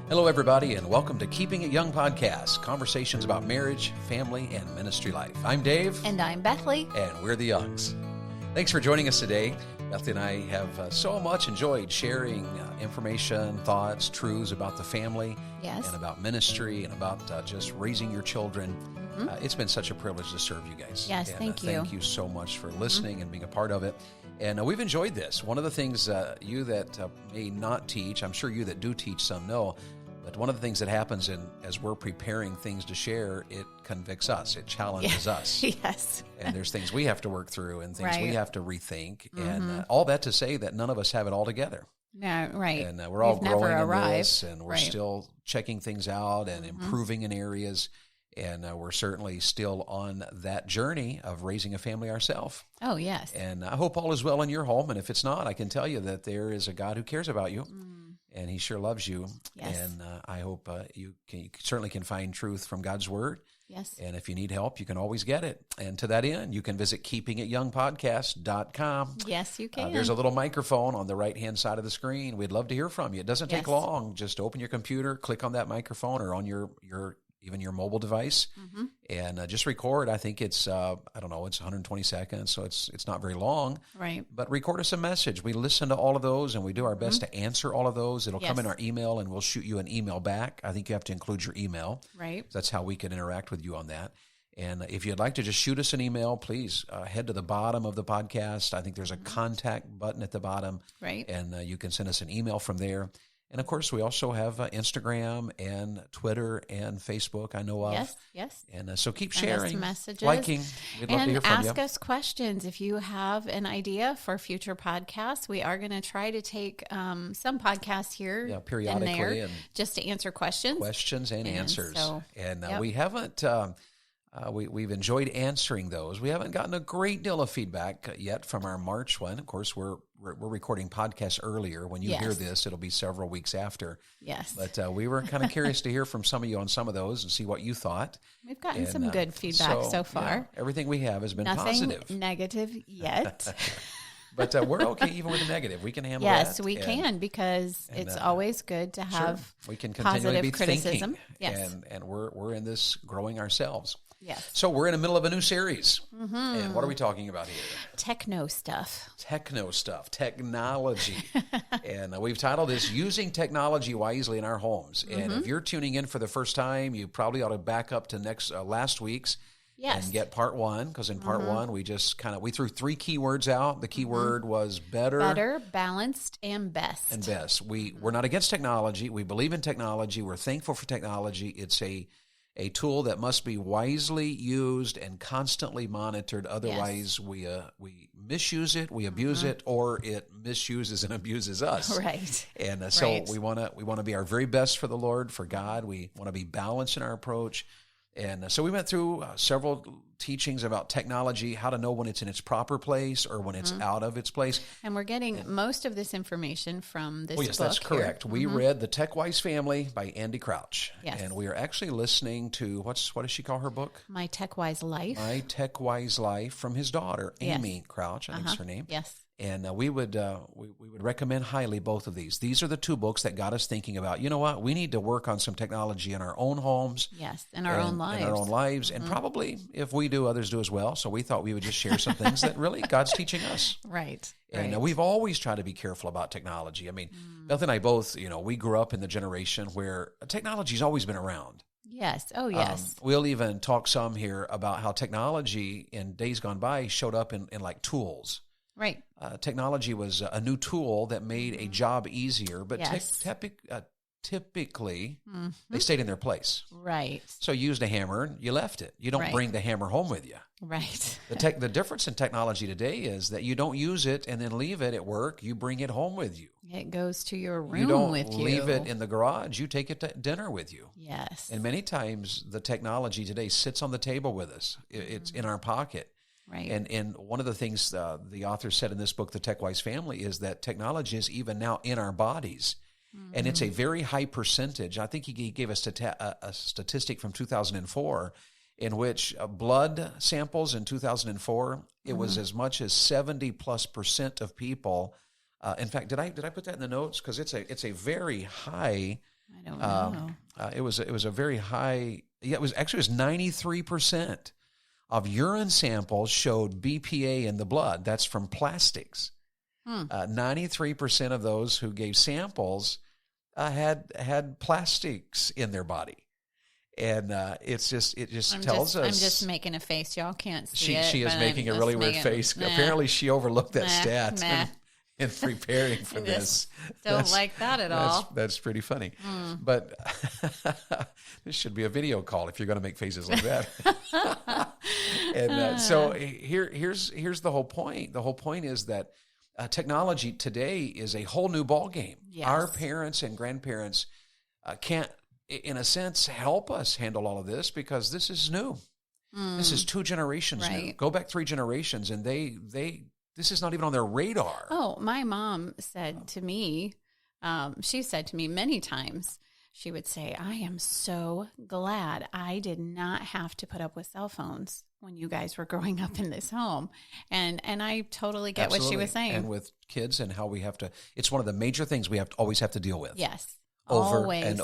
Hello, everybody, and welcome to Keeping It Young podcast, conversations about marriage, family, and ministry life. I'm Dave. And I'm Bethany. And we're the Youngs. Thanks for joining us today. Bethany and I have so much enjoyed sharing information, thoughts, truths about the family, Yes. and about ministry, and about just raising your children. It's been such a privilege to serve you guys. Yes, and, thank you. Thank you so much for listening and being a part of it. And we've enjoyed this. One of the things you that may not teach, I'm sure you that do teach some know, but one of the things that happens as we're preparing things to share, it convicts us. It challenges us. Yes. And there's things we have to work through and things we Right. have to rethink. And all that to say that none of us have it all together. No, right. And we're all We've never growing in arrived. this, and we're Right. still checking things out and improving in areas. And we're certainly still on that journey of raising a family ourselves. Oh, yes. And I hope all is well in your home. And if it's not, I can tell you that there is a God who cares about you, and He sure loves you. Yes. And I hope you certainly can find truth from God's Word. Yes. And if you need help, you can always get it. And to that end, you can visit keepingityoungpodcast.com. Yes, you can. There's a little microphone on the right-hand side of the screen. We'd love to hear from you. It doesn't take Yes. long. Just open your computer, click on that microphone, or on your even your mobile device, and just record. I think it's, I don't know, it's 120 seconds, so it's not very long. Right. But record us a message. We listen to all of those, and we do our best to answer all of those. It'll come in Yes. our email, and we'll shoot you an email back. I think you have to include your email. Right. That's how we can interact with you on that. And if you'd like to just shoot us an email, please head to the bottom of the podcast. I think there's a contact button at the bottom. Right. And you can send us an email from there. And, of course, we also have Instagram and Twitter and Facebook, I know of. Yes. Yes. And so keep Send us sharing, messages. liking. We'd love to hear And from you. ask us questions. If you have an idea for future podcasts, we are going to try to take some podcasts here Yeah, and periodically, there and just to answer questions. Questions and And answers. so, And yep. we haven't... we've enjoyed answering those. We haven't gotten a great deal of feedback yet from our March one. Of course, we're recording podcasts earlier. When you hear Yes. this, it'll be several weeks after. Yes. But we were kind of curious to hear from some of you on some of those and see what you thought. We've gotten And, some good feedback so far. yeah, everything we have has been Nothing positive. negative yet. But we're okay even with the negative. We can handle Yes, that. we can, because it's always good to have Sure, we can continually positive be criticism. thinking. Yes. And we're in this growing ourselves. Yes. So we're in the middle of a new series. And what are we talking about here? Techno stuff. Techno stuff, technology. And we've titled this Using Technology Wisely in Our Homes. And if you're tuning in for the first time, you probably ought to back up to last week's Yes. and get part one, because in part one, we just we threw three keywords out. The key word was Better, balanced, and best. and best. We're not against technology. We believe in technology. We're thankful for technology. It's a tool that must be wisely used and constantly monitored. Otherwise, we misuse it, we abuse it, or it misuses and abuses us. Right. And so Right. we want to be our very best for the Lord, for God. We want to be balanced in our approach. And so we went through several teachings about technology, how to know when it's in its proper place or when it's out of its place. And we're getting most of this information from this Oh, yes, book that's here. correct. We read The Tech-Wise Family by Andy Crouch. Yes. And we are actually listening to, what does she call her book? My Tech-Wise Life. My Tech-Wise Life, from his daughter, Yes. Amy Crouch, I think is her name. Yes. And we would recommend highly both of these. These are the two books that got us thinking about, you know what, we need to work on some technology in our own homes. Yes, in our own lives. In our own lives. And probably if we do, others do as well. So we thought we would just share some things that really God's teaching us. Right. And right. we've always tried to be careful about technology. I mean, Beth and I both, we grew up in the generation where technology's always been around. Yes. Oh, yes. We'll even talk some here about how technology in days gone by showed up in like tools. Right. Technology was a new tool that made a job easier, but Yes. typically they stayed in their place. Right. So you used a hammer, you left it. You don't Right. bring the hammer home with you. Right. The difference in technology today is that you don't use it and then leave it at work. You bring it home with you. It goes to your room You don't with you. leave it in the garage. You take it to dinner with you. Yes. And many times the technology today sits on the table with us. It's in our pocket. Right. And one of the things the author said in this book, The Tech-Wise Family, is that technology is even now in our bodies. And it's a very high percentage. I think he gave us a statistic from 2004 in which blood samples in 2004, it was as much as 70+% of people. In fact, did I put that in the notes? Because it's a very high I don't know. It was a very high. Yeah, it was 93% of urine samples showed BPA in the blood. That's from plastics. 93% of those who gave samples had plastics in their body. And it just tells us. I'm just making a face. Y'all can't see it. She is making a really weird face. Apparently, she overlooked that stat in preparing for this. Don't like that at all. That's pretty funny. But this should be a video call if you're going to make faces like that. And so here's the whole point. The whole point is that technology today is a whole new ballgame. Yes. Our parents and grandparents can't, in a sense, help us handle all of this because this is new. This is 2 generations new. Go back 3 generations, and this is not even on their radar. Oh, my mom said to me, she said to me many times, she would say, I am so glad I did not have to put up with cell phones when you guys were growing up in this home. And I totally get what she was saying. And with kids and how we have to, it's one of the major things we always have to deal with. Yes. Always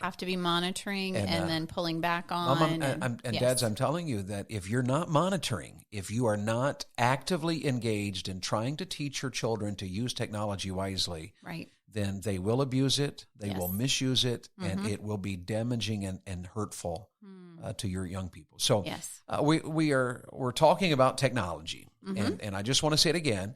have to be monitoring and then pulling back on. Mom, and Dads, I'm telling you that if you're not monitoring, if you are not actively engaged in trying to teach your children to use technology wisely, then they will abuse it, they will misuse it, and it will be damaging and hurtful to your young people. So we're talking about technology, and I just want to say it again.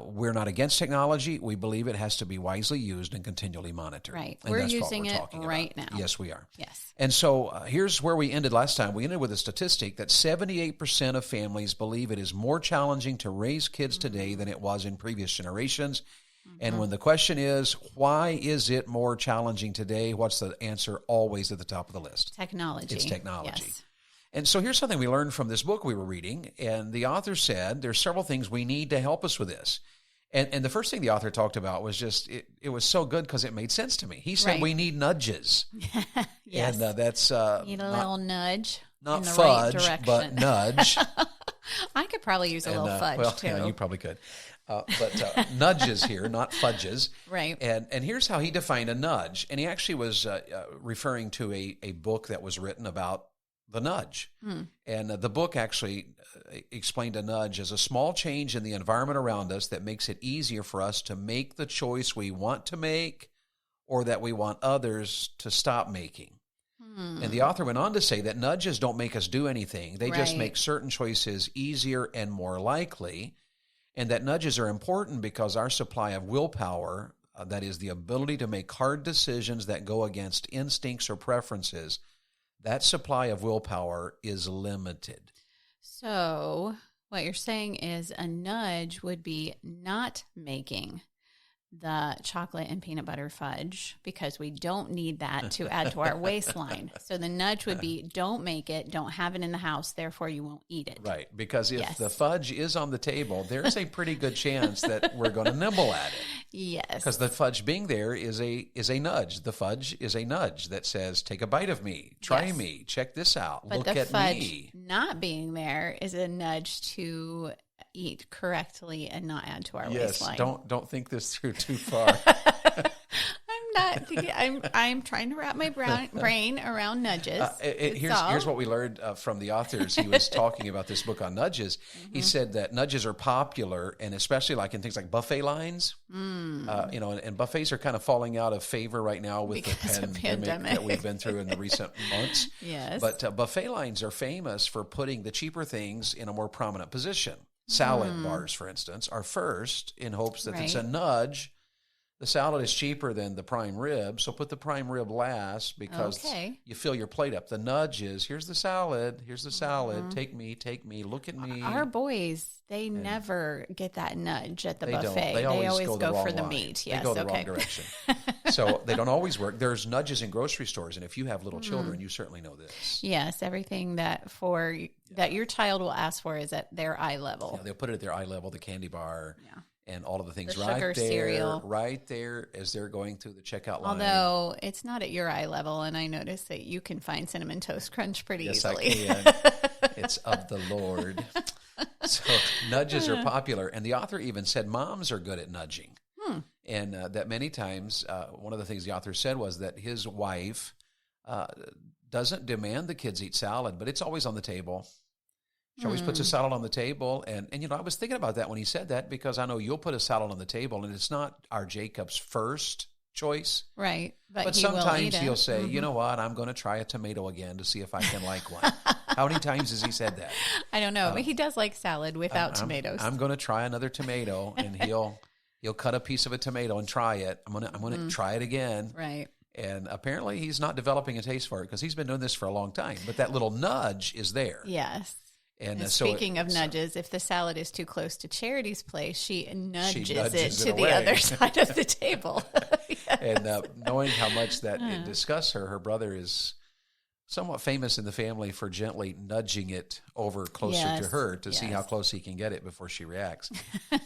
We're not against technology. We believe it has to be wisely used and continually monitored. Right. And we're that's using what we're it right now. Yes, we are. Yes. And so here's where we ended last time. We ended with a statistic that 78% of families believe it is more challenging to raise kids today than it was in previous generations. And when the question is, why is it more challenging today? What's the answer always at the top of the list? Technology. It's technology. Yes. And so here's something we learned from this book we were reading, and the author said there's several things we need to help us with this. And the first thing the author talked about was just, it was so good because it made sense to me. He said we need nudges. Yes. And that's... need a little nudge not in the fudge, right direction. but nudge. I could probably use a little fudge, too. Yeah, you probably could. But nudges here, not fudges. Right. And here's how he defined a nudge. And he actually was referring to a book that was written about the nudge. And the book actually explained a nudge as a small change in the environment around us that makes it easier for us to make the choice we want to make or that we want others to stop making. And the author went on to say that nudges don't make us do anything. They just make certain choices easier and more likely. And that nudges are important because our supply of willpower, that is the ability to make hard decisions that go against instincts or preferences, that supply of willpower is limited. So what you're saying is a nudge would be not making the chocolate and peanut butter fudge because we don't need that to add to our waistline. So the nudge would be don't make it, don't have it in the house, therefore you won't eat it. Right, because if the fudge is on the table, there's a pretty good chance that we're going to nibble at it. Yes. Because the fudge being there is a nudge. The fudge is a nudge that says, take a bite of me, try me, check this out, but look at me. But the fudge not being there is a nudge to eat correctly and not add to our waistline. Yes, don't think this through too far. I'm not thinking. I'm trying to wrap my brain around nudges. Here's what we learned from the authors. He was talking about this book on nudges. He said that nudges are popular, and especially like in things like buffet lines. And buffets are kind of falling out of favor right now with the pandemic that we've been through in the recent months. Yes, but buffet lines are famous for putting the cheaper things in a more prominent position. Salad bars, for instance, are first in hopes that it's a nudge. The salad is cheaper than the prime rib, so put the prime rib last because you fill your plate up. The nudge is, here's the salad, take me, look at me. Our boys, they never get that nudge at the buffet. They always go for the meat. Yes, they go the wrong direction. So they don't always work. There's nudges in grocery stores, and if you have little children, you certainly know this. Yes, everything that your child will ask for is at their eye level. Yeah, they'll put it at their eye level, the candy bar. Yeah. And all of the things right there as they're going through the checkout line. Although it's not at your eye level, and I noticed that you can find Cinnamon Toast Crunch pretty easily. Yes, I can. It's of the Lord. So nudges are popular. And the author even said moms are good at nudging. And that many times, one of the things the author said was that his wife doesn't demand the kids eat salad, but it's always on the table. She always puts a salad on the table. And I was thinking about that when he said that, because I know you'll put a salad on the table, and it's not our Jacob's first choice. Right. But sometimes he'll say, you know what, I'm going to try a tomato again to see if I can like one. How many times has he said that? I don't know, but he does like salad without tomatoes. I'm going to try another tomato, and he'll cut a piece of a tomato and try it. I'm going to try it again. Right. And apparently he's not developing a taste for it because he's been doing this for a long time. But that little nudge is there. Yes. And speaking of nudges, if the salad is too close to Charity's place, she nudges it to away. the other side of the table. Yes. And knowing how much that it disgusts her, her brother is somewhat famous in the family for gently nudging it over closer to her to see how close he can get it before she reacts.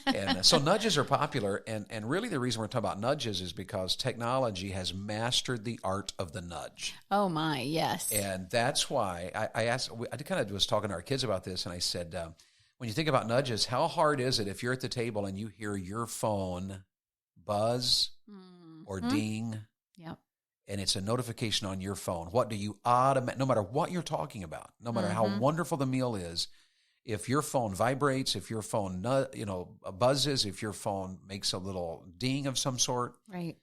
And so nudges are popular. And really the reason we're talking about nudges is because technology has mastered the art of the nudge. Oh, my, yes. And that's why I kind of was talking to our kids about this, and I said, when you think about nudges, how hard is it if you're at the table and you hear your phone buzz or ding? Yep. And it's a notification on your phone. What do you no matter what you're talking about, no matter how wonderful the meal is, if your phone vibrates, if your phone buzzes, if your phone makes a little ding of some sort, right?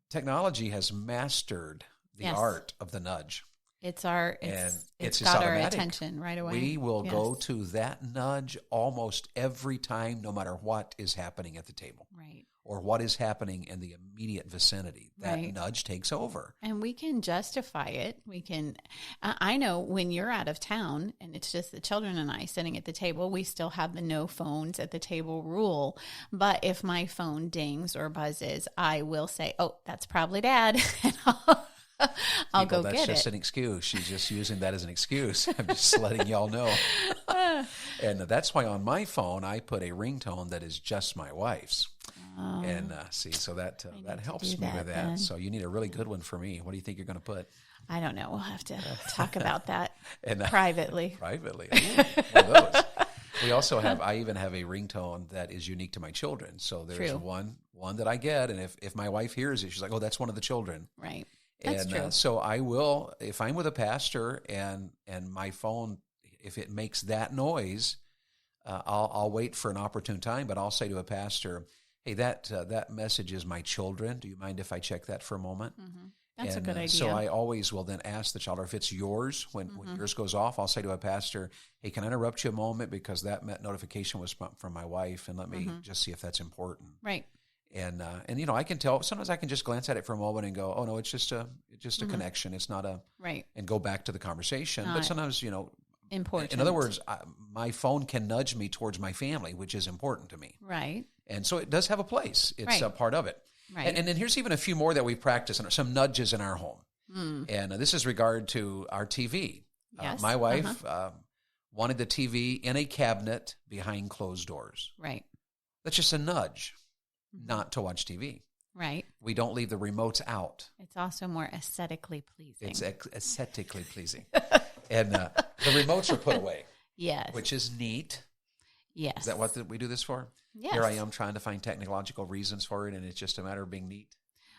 Technology has mastered the art of the nudge. It's got just our automatic. attention right away. We will go to that nudge almost every time, no matter what is happening at the table. Right. Or what is happening in the immediate vicinity. That nudge takes over. And we can justify it. I know when you're out of town and it's just the children and I sitting at the table, we still have the no phones at the table rule. But if my phone dings or buzzes, I will say, oh, that's probably Dad. And I'll go get it. That's just an excuse. She's just using that as an excuse. I'm just letting y'all know. And that's why on my phone, I put a ringtone that is just my wife's. And so that helps me with that. Then. So you need a really good one for me. What do you think you're going to put? I don't know. We'll have to talk about that privately. Privately. Ooh, one of those. We also I even have a ringtone that is unique to my children. So there's one that I get. And if my wife hears it, she's like, oh, that's one of the children. Right. That's true. So I will, if I'm with a pastor and my phone, if it makes that noise, I'll wait for an opportune time, but I'll say to a pastor, hey, that message is my children. Do you mind if I check that for a moment? Mm-hmm. That's a good idea. So I always will then ask the child, or if it's yours, when yours goes off, I'll say to a pastor, hey, can I interrupt you a moment because that notification was from my wife, and let me just see if that's important. Right. And I can tell. Sometimes I can just glance at it for a moment and go, oh no, it's just a connection. It's not a right. And go back to the conversation. But sometimes important. In other words, my phone can nudge me towards my family, which is important to me. Right. And so it does have a place. It's a part of it. Right. And then here's even a few more that we've practiced, and some nudges in our home. And this is regard to our TV. Yes. My wife wanted the TV in a cabinet behind closed doors. Right. That's just a nudge not to watch TV. Right. We don't leave the remotes out. It's also more aesthetically pleasing. It's aesthetically pleasing. And the remotes are put away. Yes. Which is neat. Yes. Is that what we do this for? Yes. Here I am trying to find technological reasons for it, and it's just a matter of being neat.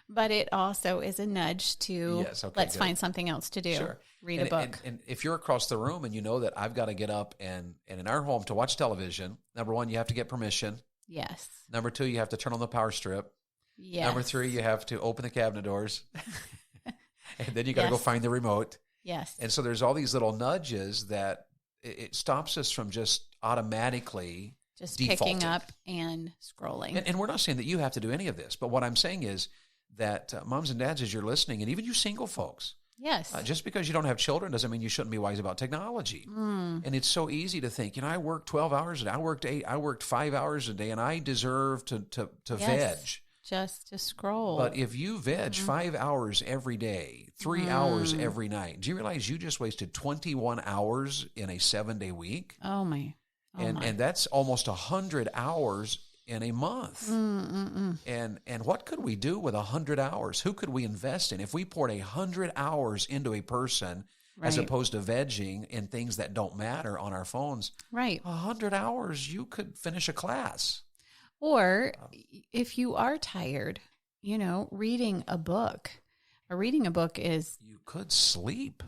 But it also is a nudge to let's find something else to do. Sure. Read a book. And if you're across the room and you know that I've got to get up and in our home to watch television, number one, you have to get permission. Yes. Number two, you have to turn on the power strip. Yes. Number three, you have to open the cabinet doors. And then you got to go find the remote. Yes. And so there's all these little nudges that it stops us from just automatically just defaulting. Picking up and scrolling. And we're not saying that you have to do any of this, but what I'm saying is that moms and dads, as you're listening, and even you single folks, yes, just because you don't have children doesn't mean you shouldn't be wise about technology. And it's so easy to think, I worked 12 hours a day, I worked 8, I worked 5 hours a day, and I deserve to veg. Just to scroll. But if you veg 5 hours every day, 3 hours every night, do you realize you just wasted 21 hours in a 7-day week? Oh, my. And that's almost 100 hours in a month. And what could we do with 100 hours? Who could we invest in? If we poured 100 hours into a person as opposed to vegging in things that don't matter on our phones, 100 hours, you could finish a class. Or if you are tired, reading a book. Reading a book is... You could sleep.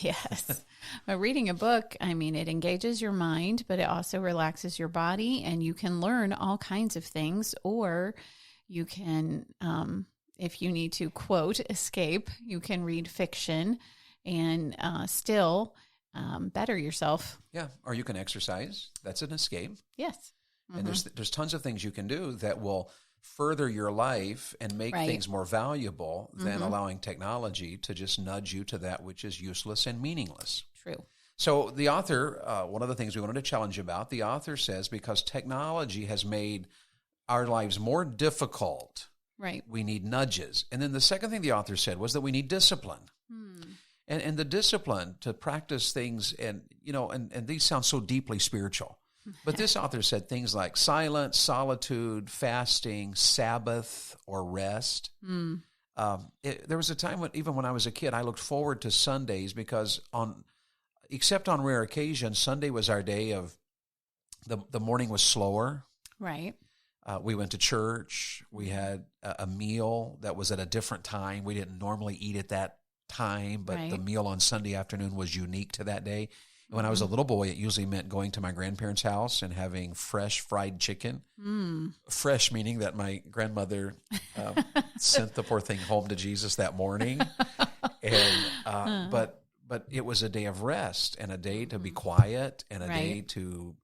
Yes. But reading a book, it engages your mind, but it also relaxes your body, and you can learn all kinds of things. Or you can, if you need to, quote, escape, you can read fiction and still better yourself. Yeah. Or you can exercise. That's an escape. Yes. Mm-hmm. And there's tons of things you can do that will further your life and make things more valuable than allowing technology to just nudge you to that which is useless and meaningless. True. So the author, one of the things we wanted to challenge you about, the author says, because technology has made our lives more difficult, right, we need nudges. And then the second thing the author said was that we need discipline. And the discipline to practice things, and these sound so deeply spiritual. But this author said things like silence, solitude, fasting, Sabbath, or rest. There was a time when I was a kid, I looked forward to Sundays because except on rare occasions, Sunday was our day of the morning was slower. Right. We went to church. We had a meal that was at a different time. We didn't normally eat at that time, but the meal on Sunday afternoon was unique to that day. When I was a little boy, it usually meant going to my grandparents' house and having fresh fried chicken. Fresh meaning that my grandmother sent the poor thing home to Jesus that morning. And but it was a day of rest and a day to be quiet and a day to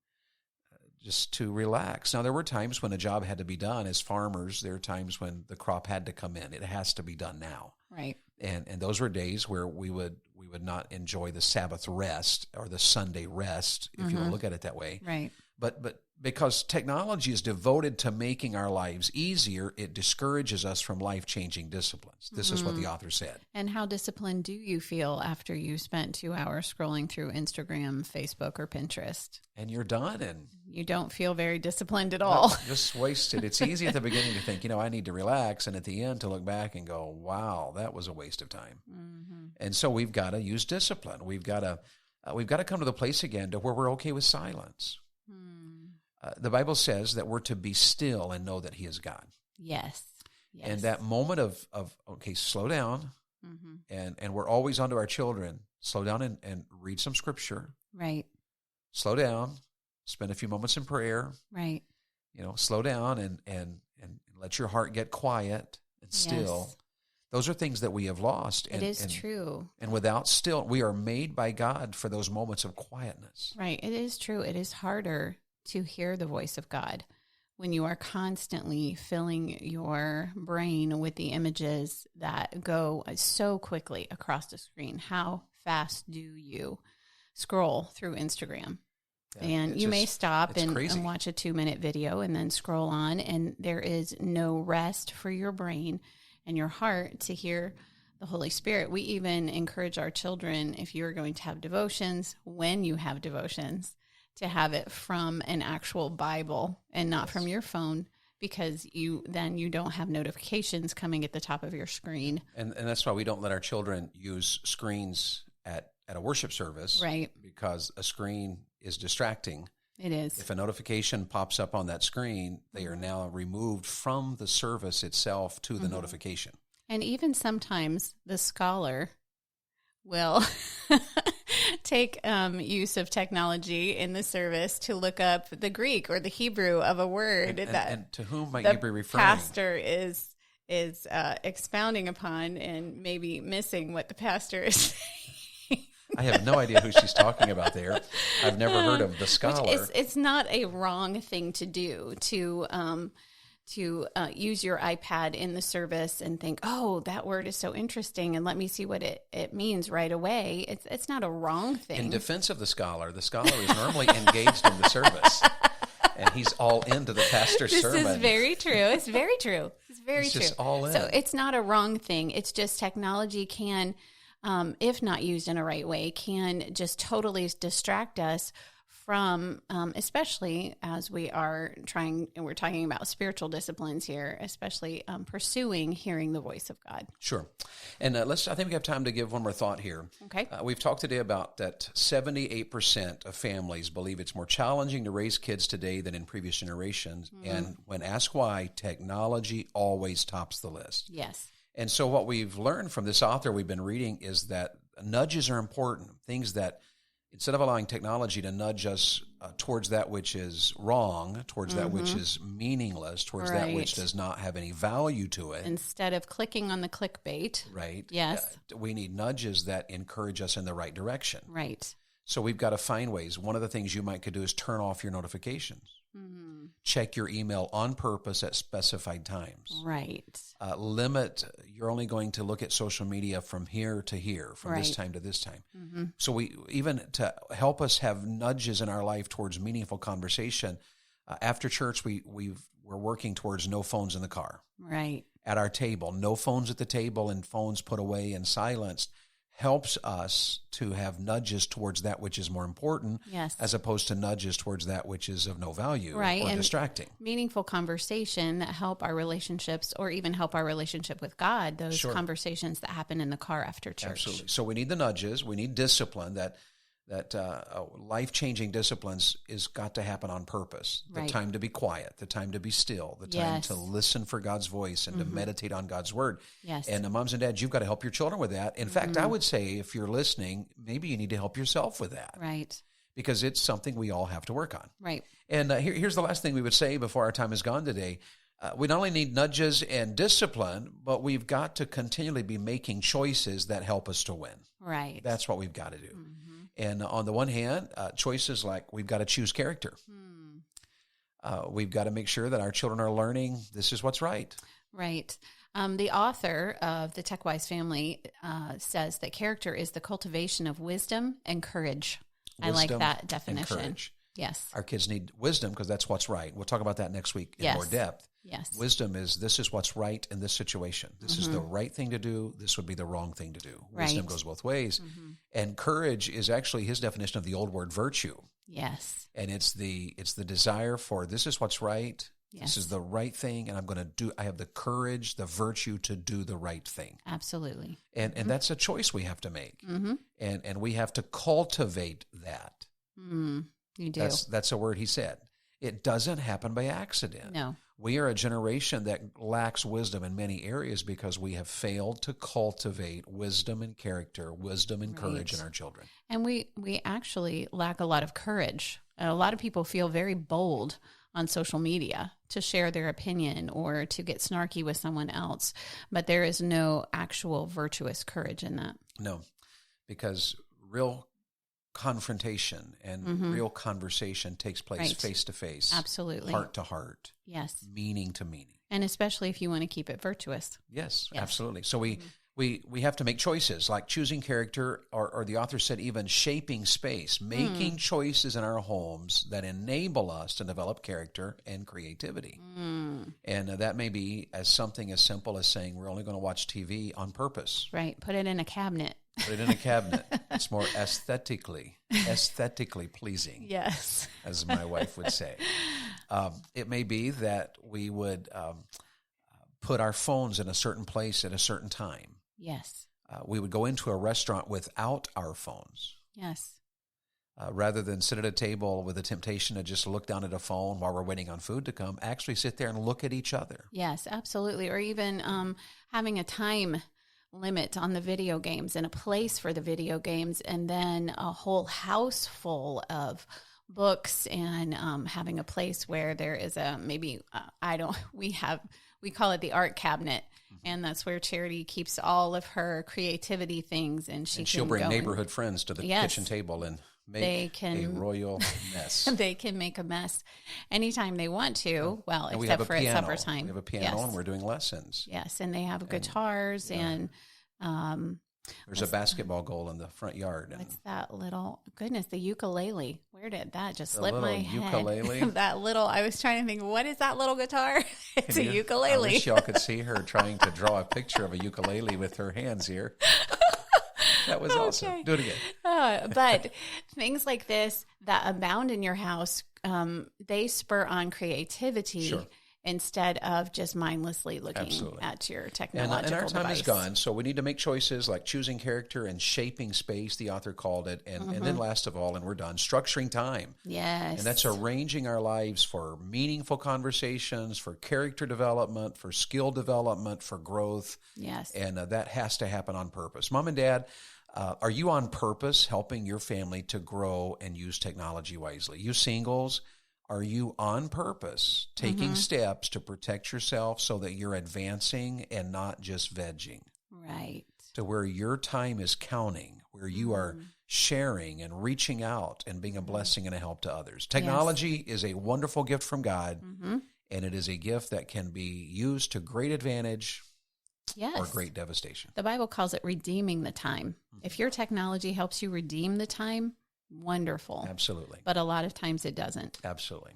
just to relax. Now, there were times when a job had to be done. As farmers, there are times when the crop had to come in. It has to be done now. Right. And those were days where we would not enjoy the Sabbath rest or the Sunday rest, if you want to look at it that way. Right. But because technology is devoted to making our lives easier, it discourages us from life-changing disciplines. This is what the author said. And how disciplined do you feel after you spent 2 hours scrolling through Instagram, Facebook, or Pinterest? And you're done, and you don't feel very disciplined at all. Just wasted. It's easy at the beginning to think, I need to relax, and at the end to look back and go, wow, that was a waste of time. And so we've got to use discipline. We've got to come to the place again to where we're okay with silence. The Bible says that we're to be still and know that He is God. Yes. And that moment of okay, slow down, and we're always onto our children. Slow down and read some scripture. Right. Slow down, spend a few moments in prayer. Right. Slow down and let your heart get quiet and still. Yes. Those are things that we have lost. It is true. And without still, we are made by God for those moments of quietness. Right. It is true. It is harder to hear the voice of God when you are constantly filling your brain with the images that go so quickly across the screen. How fast do you scroll through Instagram? Yeah, and you may stop and watch a 2-minute video and then scroll on, and there is no rest for your brain and your heart to hear the Holy Spirit. We even encourage our children, if you're going to have devotions, when you have devotions, to have it from an actual Bible and not from your phone, because you don't have notifications coming at the top of your screen. And that's why we don't let our children use screens at a worship service. Right. Because a screen is distracting. It is. If a notification pops up on that screen, they are now removed from the service itself to the notification. And even sometimes the scholar will take use of technology in the service to look up the Greek or the Hebrew of a word and to whom might you be referring? The pastor is expounding upon and maybe missing what the pastor is saying. I have no idea who she's talking about there. I've never heard of the scholar. It's not a wrong thing to do to use your iPad in the service and think, oh, that word is so interesting, and let me see what it means right away. It's not a wrong thing. In defense of the scholar is normally engaged in the service, and he's all into the pastor's sermon. This is very true. It's very true. It's very true. Just all in. So it's not a wrong thing. It's just technology can, if not used in a right way, can just totally distract us from, especially as we're talking about spiritual disciplines here, especially pursuing hearing the voice of God. Sure. And I think we have time to give one more thought here. Okay. We've talked today about that 78% of families believe it's more challenging to raise kids today than in previous generations. And when asked why, technology always tops the list. Yes. And so what we've learned from this author we've been reading is that nudges are important, things that instead of allowing technology to nudge us towards that which is wrong, towards that which is meaningless, towards that which does not have any value to it. Instead of clicking on the clickbait. Right. Yes. We need nudges that encourage us in the right direction. Right. So we've got to find ways. One of the things you could do is turn off your notifications. Check your email on purpose at specified times. Right. Limit, you're only going to look at social media from here to here, from this time to this time. So we, even to help us have nudges in our life towards meaningful conversation, after church, we're working towards no phones in the car. Right. At our table, no phones at the table and phones put away and silenced. Helps us to have nudges towards that which is more important, as opposed to nudges towards that which is of no value or and distracting. Meaningful conversation that help our relationships or even help our relationship with God, those conversations that happen in the car after church. Absolutely. So we need the nudges. We need discipline that life-changing disciplines is got to happen on purpose. The time to be quiet, the time to be still, the time to listen for God's voice and to meditate on God's word. Yes. And moms and dads, you've got to help your children with that. In fact, I would say if you're listening, maybe you need to help yourself with that. Right. Because it's something we all have to work on. Right. And here's the last thing we would say before our time is gone today. We not only need nudges and discipline, but we've got to continually be making choices that help us to win. Right. That's what we've got to do. And on the one hand, choices like we've got to choose character. We've got to make sure that our children are learning this is what's right. Right. The author of the TechWise Family says that character is the cultivation of wisdom and courage. I like that definition. Yes. Our kids need wisdom because that's what's right. We'll talk about that next week in more depth. Yes. Wisdom is this is what's right in this situation. This is the right thing to do. This would be the wrong thing to do. Wisdom goes both ways. And courage is actually his definition of the old word virtue. Yes. And it's the desire for this is what's right. This is the right thing, and I have the courage, the virtue to do the right thing. Absolutely. And that's a choice we have to make. And we have to cultivate that. You do. That's a word he said. It doesn't happen by accident. No. We are a generation that lacks wisdom in many areas because we have failed to cultivate wisdom and character, wisdom and courage in our children. And we actually lack a lot of courage. A lot of people feel very bold on social media to share their opinion or to get snarky with someone else, but there is no actual virtuous courage in that. No, because real confrontation and real conversation takes place face to face. Absolutely. Heart to heart. Yes. Meaning to meaning. And especially if you want to keep it virtuous. Yes. Absolutely. So we have to make choices like choosing character or the author said even shaping space, making choices in our homes that enable us to develop character and creativity. And that may be as something as simple as saying we're only going to watch TV on purpose. Right. Put it in a cabinet. Put it in a cabinet. It's more aesthetically pleasing. Yes. As my wife would say. It may be that we would put our phones in a certain place at a certain time. Yes. We would go into a restaurant without our phones. Yes. Rather than sit at a table with the temptation to just look down at a phone while we're waiting on food to come, actually sit there and look at each other. Yes, absolutely. Or even having a time limit on the video games and a place for the video games, and then a whole house full of books and having a place where there is we call it the art cabinet. And that's where Charity keeps all of her creativity things, and she'll bring neighborhood friends to the kitchen table and make a royal mess. They can make a mess anytime they want to. Well, except for at supper time. We have a piano and we're doing lessons. Yes, and they have guitars and there's a basketball goal in the front yard. What's that little, goodness, the ukulele. Where did that just slip my head? Ukulele? I was trying to think, what is that little guitar? It's a ukulele. I wish y'all could see her trying to draw a picture of a ukulele with her hands here. That was awesome. Do it again. But things like this that abound in your house, they spur on creativity. Sure. Instead of just mindlessly looking at your technological and our time device. is gone, so we need to make choices like choosing character and shaping space, the author called it, and then last of all, and we're done, structuring time. Yes. And that's arranging our lives for meaningful conversations, for character development, for skill development, for growth. Yes. And that has to happen on purpose. Mom and Dad, are you on purpose helping your family to grow and use technology wisely? You singles, are you on purpose taking steps to protect yourself so that you're advancing and not just vegging? Right. To where your time is counting, where you are sharing and reaching out and being a blessing and a help to others. Technology is a wonderful gift from God, and it is a gift that can be used to great advantage or great devastation. The Bible calls it redeeming the time. If your technology helps you redeem the time, wonderful. Absolutely. But a lot of times it doesn't. Absolutely.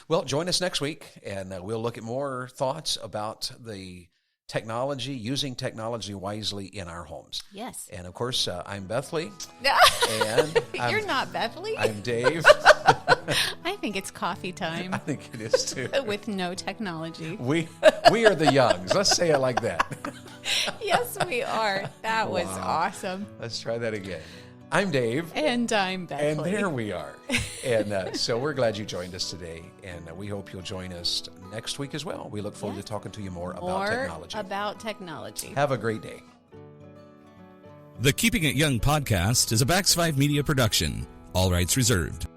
Well, join us next week, and we'll look at more thoughts about the technology, using technology wisely in our homes. Yes. And, of course, I'm Bethley. And You're not Bethley. I'm Dave. I think it's coffee time. I think it is, too. With no technology. We are the Youngs. Let's say it like that. Yes, we are. That was awesome. Let's try that again. I'm Dave. And I'm Bethley. And there we are. And so we're glad you joined us today. And we hope you'll join us next week as well. We look forward to talking to you more about technology. Have a great day. The Keeping It Young podcast is a Bax 5 Media production. All rights reserved.